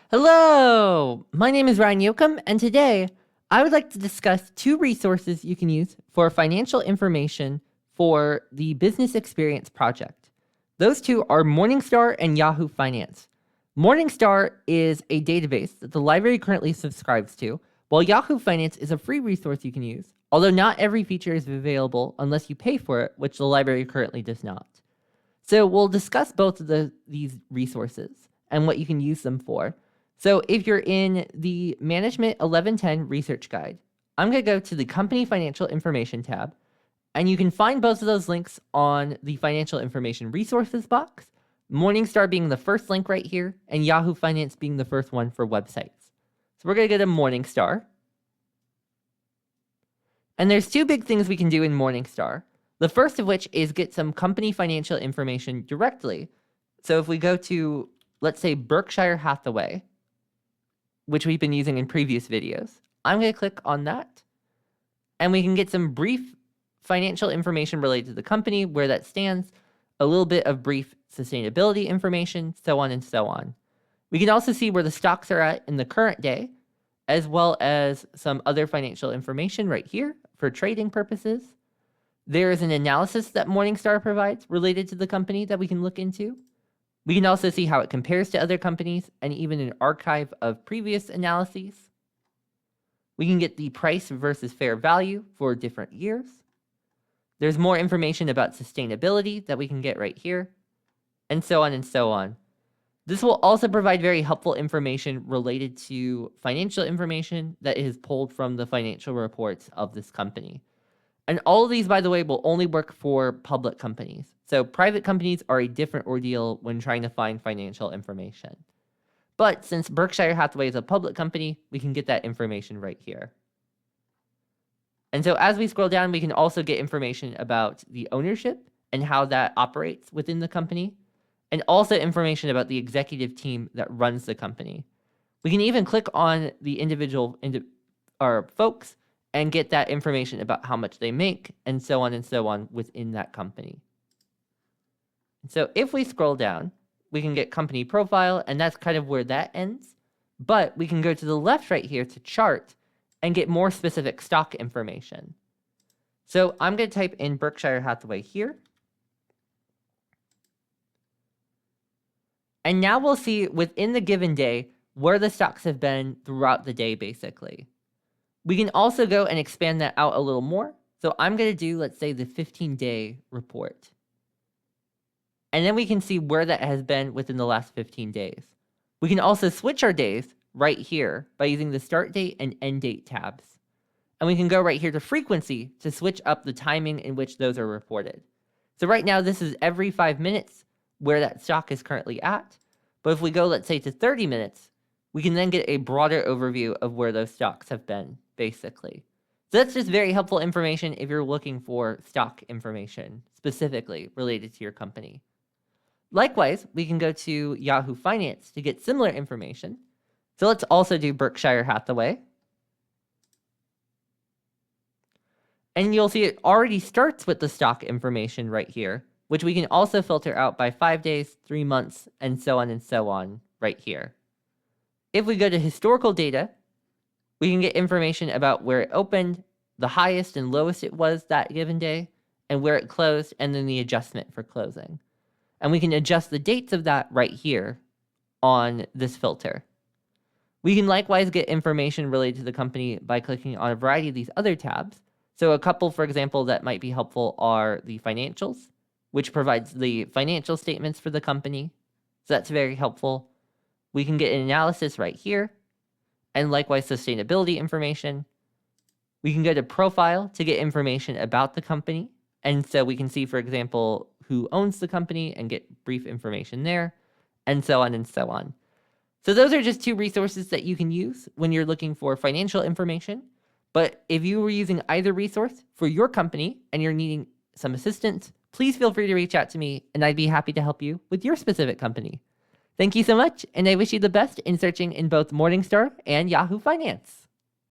Hello! My name is Ryan Yoakum, and today I would like to discuss two resources you can use for financial information for the Business Experience Project. Those two are Morningstar and Yahoo Finance. Morningstar is a database that the library currently subscribes to, while Yahoo Finance is a free resource you can use, although not every feature is available unless you pay for it, which the library currently does not. So we'll discuss both of these resources and what you can use them for. So if you're in the Management 1110 Research Guide, I'm going to go to the Company Financial Information tab, and you can find both of those links on the Financial Information Resources box, Morningstar being the first link right here, and Yahoo Finance being the first one for websites. So we're going to go to Morningstar. And there's two big things we can do in Morningstar. The first of which is get some company financial information directly. So if we go to, let's say, Berkshire Hathaway, which we've been using in previous videos, I'm going to click on that. And we can get some brief financial information related to the company, where that stands, a little bit of brief sustainability information, so on and so on. We can also see where the stocks are at in the current day, as well as some other financial information right here for trading purposes. There is an analysis that Morningstar provides related to the company that we can look into. We can also see how it compares to other companies and even an archive of previous analyses. We can get the price versus fair value for different years. There's more information about sustainability that we can get right here, and so on and so on. This will also provide very helpful information related to financial information that is pulled from the financial reports of this company. And all of these, by the way, will only work for public companies. So private companies are a different ordeal when trying to find financial information. But since Berkshire Hathaway is a public company, we can get that information right here. And so as we scroll down, we can also get information about the ownership and how that operates within the company, and also information about the executive team that runs the company. We can even click on the individual folks and get that information about how much they make, and so on within that company. So if we scroll down, we can get company profile, and that's kind of where that ends. But we can go to the left right here to chart and get more specific stock information. So I'm going to type in Berkshire Hathaway here. And now we'll see within the given day where the stocks have been throughout the day, basically. We can also go and expand that out a little more. So I'm going to do, let's say, the 15-day report. And then we can see where that has been within the last 15 days. We can also switch our days right here by using the start date and end date tabs. And we can go right here to frequency to switch up the timing in which those are reported. So right now, this is every 5 minutes where that stock is currently at. But if we go, let's say, to 30 minutes, we can then get a broader overview of where those stocks have been, basically. So that's just very helpful information if you're looking for stock information specifically related to your company. Likewise, we can go to Yahoo Finance to get similar information. So let's also do Berkshire Hathaway. And you'll see it already starts with the stock information right here, which we can also filter out by 5 days, 3 months, and so on right here. If we go to historical data, we can get information about where it opened, the highest and lowest it was that given day, and where it closed, and then the adjustment for closing. And we can adjust the dates of that right here on this filter. We can likewise get information related to the company by clicking on a variety of these other tabs. So a couple, for example, that might be helpful are the financials, which provides the financial statements for the company. So that's very helpful. We can get an analysis right here, and likewise sustainability information. We can go to profile to get information about the company. And so we can see, for example, who owns the company and get brief information there, and so on and so on. So those are just two resources that you can use when you're looking for financial information. But if you were using either resource for your company and you're needing some assistance, please feel free to reach out to me, and I'd be happy to help you with your specific company. Thank you so much, and I wish you the best in searching in both Morningstar and Yahoo Finance.